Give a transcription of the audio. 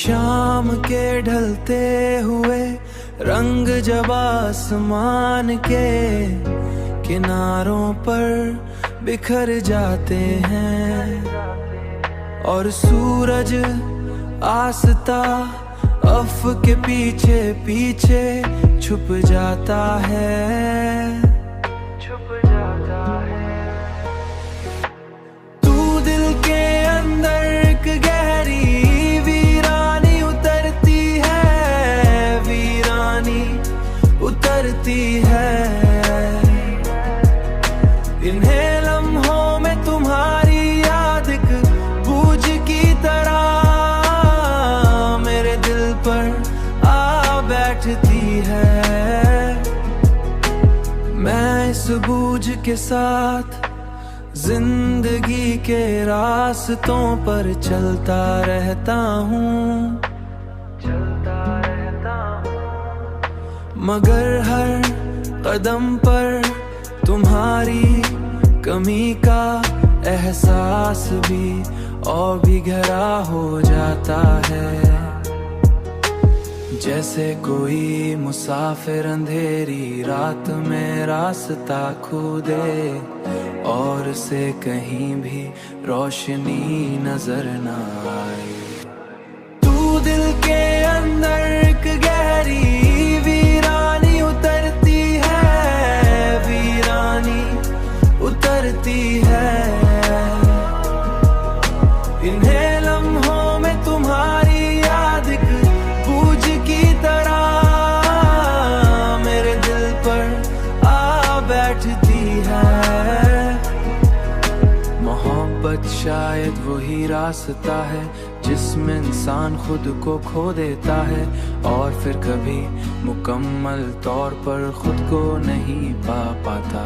शाम के ढलते हुए रंग जब आसमान के किनारों पर बिखर जाते हैं और सूरज आस्था अफ के पीछे पीछे छुप जाता है, छुप जाता है। तू दिल के अंदर एक गहरी वीरानी उतरती है, वीरानी उतरती है। इन्हें लम्हों में तुम्हारी याद एक बूझ की तरह मेरे दिल पर आ बैठती है। मैं इस बूझ के साथ जिंदगी के रास्तों पर चलता रहता हूँ, चलता रहता हूँ। मगर हर कदम पर तुम्हारी कमी का एहसास भी और भी गहरा हो जाता है। जैसे कोई मुसाफिर अंधेरी रात में रास्ता खो दे और उसे कहीं भी रोशनी नजर ना आए। तू दिल के अंदर एक गहरी वीरानी उतरती है, वीरानी उतरती है। इन्हें लम्हों में तुम्हारी याद एक बूझ की तरह मेरे दिल पर आ बैठती है। मोहब्बत शायद वही रास्ता है जिसमें इंसान खुद को खो देता है और फिर कभी मुकम्मल तौर पर खुद को नहीं पा पाता।